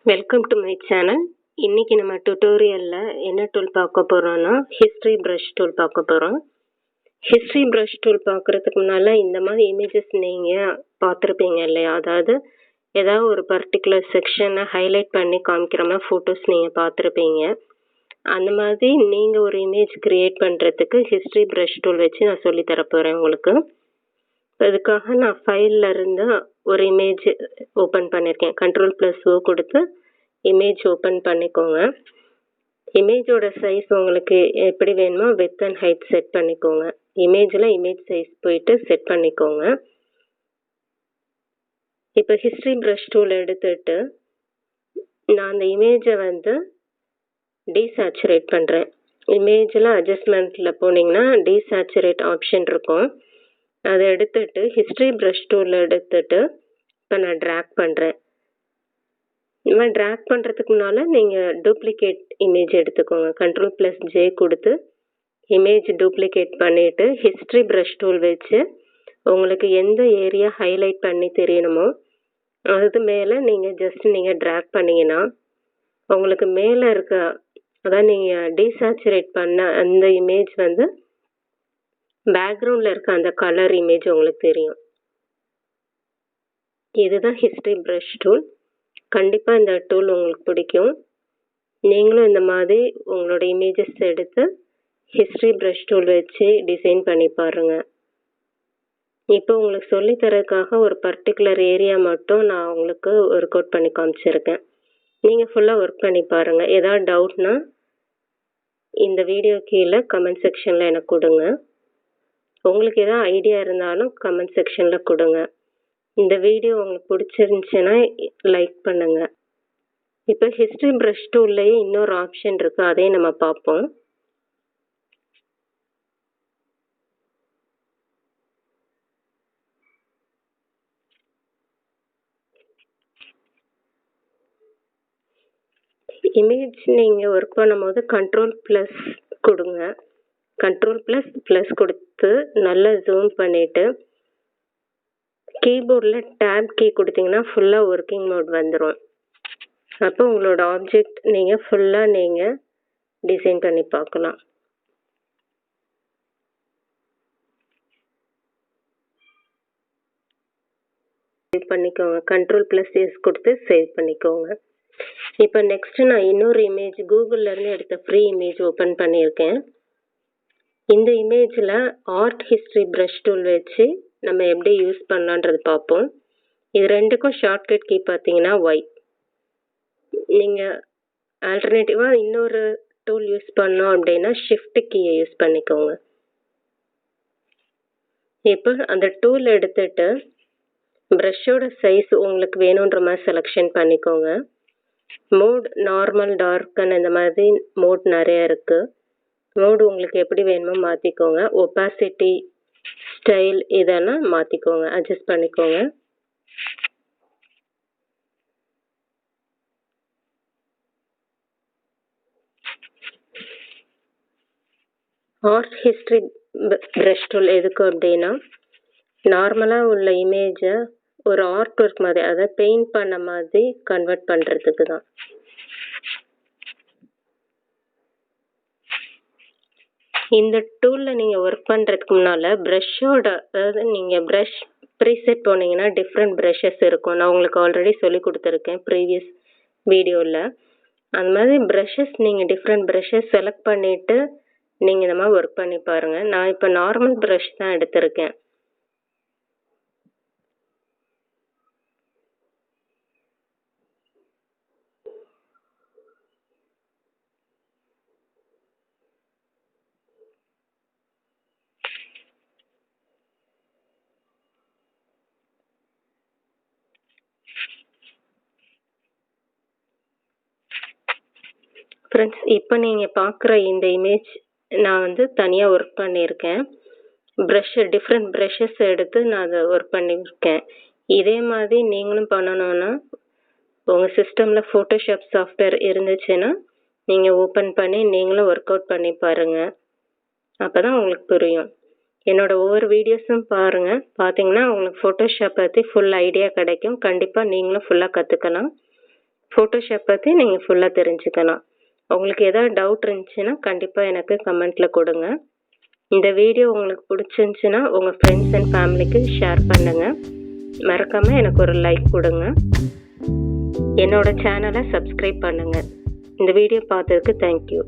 Welcome to my channel. இன்னைக்கு நம்ம டுட்டோரியல்ல என்ன டூல் பார்க்க போறோம்னா ஹிஸ்டரி பிரஷ் டூல் பார்க்க போறோம். ஹிஸ்டரி பிரஷ் டூல் பார்க்கறதுக்கு முன்னால இந்த மாதிரி இமேஜஸ் நீங்க பார்த்துருப்பீங்க இல்லையா? அதாவது ஏதாவது ஒரு பர்டிகுலர் செக்ஷனை ஹைலைட் பண்ணி காமிக்கிற மாதிரி ஃபோட்டோஸ் நீங்கள் பார்த்துருப்பீங்க. அந்த மாதிரி நீங்கள் ஒரு இமேஜ் கிரியேட் பண்ணுறதுக்கு ஹிஸ்டரி பிரஷ் டூல் வச்சு நான் சொல்லி தரப்போகிறேன் உங்களுக்கு. அதுக்காக நான் ஃபைல்ல இருந்து ஒரு இமேஜ் ஓப்பன் பண்ணியிருக்கேன். ctrl+o கொடுத்து இமேஜ் ஓப்பன் பண்ணிக்கோங்க. இமேஜோட சைஸ் உங்களுக்கு எப்படி வேணுமோ வித் அண்ட் ஹைட் செட் பண்ணிக்கோங்க. இமேஜில் இமேஜ் சைஸ் போயிட்டு செட் பண்ணிக்கோங்க. இப்போ ஹிஸ்டரி பிரஷ் டூல் எடுத்துட்டு நான் அந்த இமேஜை டீசாச்சுரேட் பண்ணுறேன். இமேஜில் அட்ஜஸ்ட்மெண்ட்டில் போனீங்கன்னா டீசாச்சுரேட் ஆப்ஷன் இருக்கும். அதை எடுத்துட்டு ஹிஸ்டரி பிரஷ் டூல் எடுத்துட்டு இப்போ நான் ட்ராக் பண்ணுறேன். இந்த மாதிரி ட்ராக் பண்ணுறதுக்கு முன்னால் நீங்கள் டூப்ளிகேட் இமேஜ் எடுத்துக்கோங்க. ctrl+j கொடுத்து இமேஜ் டூப்ளிகேட் பண்ணிவிட்டு ஹிஸ்டரி பிரஷ் டூல் வச்சு உங்களுக்கு எந்த ஏரியா ஹைலைட் பண்ணி தெரியணுமோ அது மேலே நீங்கள் ட்ராக் பண்ணிங்கன்னா உங்களுக்கு மேலே இருக்க அதான் நீங்கள் டீசாச்சுரேட் பண்ண அந்த இமேஜ் பேக்ரவுண்டில் இருக்க அந்த கலர் இமேஜ் உங்களுக்கு தெரியும். இதுதான் ஹிஸ்டரி பிரஷ் டூல். கண்டிப்பாக இந்த டூல் உங்களுக்கு பிடிக்கும். நீங்களும் இந்த மாதிரி உங்களோட இமேஜஸ் எடுத்து ஹிஸ்டரி பிரஷ் டூல் வச்சு டிசைன் பண்ணி பாருங்க. இப்போ உங்களுக்கு சொல்லித்தரதுக்காக ஒரு பர்டிகுலர் ஏரியா மட்டும் நான் உங்களுக்கு ஒர்க் அவுட் பண்ணி காமிச்சிருக்கேன். நீங்கள் ஃபுல்லாக ஒர்க் பண்ணி பாருங்கள். ஏதாவது டவுட்னா இந்த வீடியோ கீழே கமெண்ட் செக்ஷனில் எனக்கு கொடுங்க. உங்களுக்கு ஏதாவது ஐடியா இருந்தாலும் கமெண்ட் செக்ஷனில் கொடுங்க. இந்த வீடியோ உங்களுக்கு பிடிச்சிருந்துச்சுன்னா லைக் பண்ணுங்க. இப்போ ஹிஸ்டரி பிரஷ் டூல்லையே இன்னொரு ஆப்ஷன் இருக்கு, அதையும் நம்ம பார்ப்போம். இமேஜ் நீங்கள் ஒர்க் பண்ணும்போது ctrl+ கொடுங்க. ctrl++ கொடுத்து நல்லா ஜூம் பண்ணிட்டு கீபோர்டில் டேப் கீ கொடுத்தீங்கன்னா ஃபுல்லாக ஒர்க்கிங் மோட் வந்துடும். அப்போ உங்களோட ஆப்ஜெக்ட் நீங்கள் ஃபுல்லாக டிசைன் பண்ணி பார்க்கலாம். சேவ் பண்ணிக்கோங்க. ctrl+s கொடுத்து சேவ் பண்ணிக்கோங்க. இப்போ நெக்ஸ்ட் நான் இன்னொரு இமேஜ் கூகுள்லேருந்து எடுத்த ஃப்ரீ இமேஜ் ஓப்பன் பண்ணியிருக்கேன். இந்த இமேஜில் ஆர்ட் ஹிஸ்டரி பிரஷ் டூல் வச்சு நம்ம எப்படி யூஸ் பண்ணலான்றது பார்ப்போம். இது ரெண்டுக்கும் ஷார்ட்கட் கீ பார்த்தீங்கன்னா ஒய். நீங்கள் ஆல்டர்னேட்டிவாக இன்னொரு டூல் யூஸ் பண்ணோம் அப்படின்னா ஷிஃப்ட் கீயை யூஸ் பண்ணிக்கோங்க. இப்போ அந்த டூல் எடுத்துட்டு ப்ரஷ்ஷோட சைஸ் உங்களுக்கு வேணுன்ற மாதிரி செலெக்ஷன் பண்ணிக்கோங்க. மோட் நார்மல் டார்க்கன் இந்த மாதிரி மோட் நிறைய இருக்குது. மோடு உங்களுக்கு எப்படி வேணுமோ மாற்றிக்கோங்க. ஒப்பாசிட்டி ஸ்டைல் இதெல்லாம் மாற்றிக்கோங்க, அட்ஜஸ்ட் பண்ணிக்கோங்க. ஆர்ட் ஹிஸ்டரி பிரஷ் டூல் எதுக்கு அப்படின்னா நார்மலாக உள்ள இமேஜை ஒரு ஆர்ட் ஒர்க் மாதிரி அதை பெயிண்ட் பண்ண மாதிரி கன்வெர்ட் பண்ணுறதுக்கு தான். இந்த டூலில் நீங்கள் ஒர்க் பண்ணுறதுக்கு முன்னால் ப்ரஷ்ஷோட அதாவது நீங்கள் ப்ரஷ் ப்ரீசெட் போனீங்கன்னா டிஃப்ரெண்ட் ப்ரஷஸ் இருக்கும். நான் உங்களுக்கு ஆல்ரெடி சொல்லி கொடுத்துருக்கேன் ப்ரீவியஸ் வீடியோவில். அந்த மாதிரி ப்ரஷஸ் நீங்கள் டிஃப்ரெண்ட் ப்ரஷஸ் செலக்ட் பண்ணிவிட்டு நீங்கள் இந்த மாதிரி ஒர்க் பண்ணி பாருங்கள். நான் இப்போ நார்மல் ப்ரஷ் தான் எடுத்திருக்கேன். ஃப்ரெண்ட்ஸ், இப்போ நீங்கள் பார்க்குற இந்த இமேஜ் நான் தனியாக ஒர்க் பண்ணியிருக்கேன். டிஃப்ரெண்ட் ப்ரஷஸ் எடுத்து நான் அதை ஒர்க் பண்ணியிருக்கேன். இதே மாதிரி நீங்களும் பண்ணணுன்னா உங்கள் சிஸ்டமில் ஃபோட்டோஷாப் சாஃப்ட்வேர் இருந்துச்சுன்னா நீங்கள் ஓப்பன் பண்ணி நீங்களும் ஒர்க் அவுட் பண்ணி பாருங்கள். அப்போ தான் உங்களுக்கு புரியும். என்னோடய ஒவ்வொரு வீடியோஸும் பாருங்கள். பார்த்தீங்கன்னா உங்களுக்கு ஃபோட்டோஷாப் பற்றி ஃபுல் ஐடியா கிடைக்கும். கண்டிப்பாக நீங்களும் ஃபுல்லாக கற்றுக்கலாம். ஃபோட்டோஷாப் பற்றி நீங்கள் ஃபுல்லாக தெரிஞ்சுக்கலாம். உங்களுக்கு ஏதாவது டவுட் இருந்துச்சுன்னா கண்டிப்பாக எனக்கு கமெண்ட்டில் கொடுங்க. இந்த வீடியோ உங்களுக்கு பிடிச்சிருந்துச்சுன்னா உங்கள் ஃப்ரெண்ட்ஸ் அண்ட் ஃபேமிலிக்கு ஷேர் பண்ணுங்கள். மறக்காமல் எனக்கு ஒரு லைக் கொடுங்க. என்னோட சேனலை சப்ஸ்கிரைப் பண்ணுங்கள். இந்த வீடியோ பார்த்ததுக்கு தேங்க்யூ.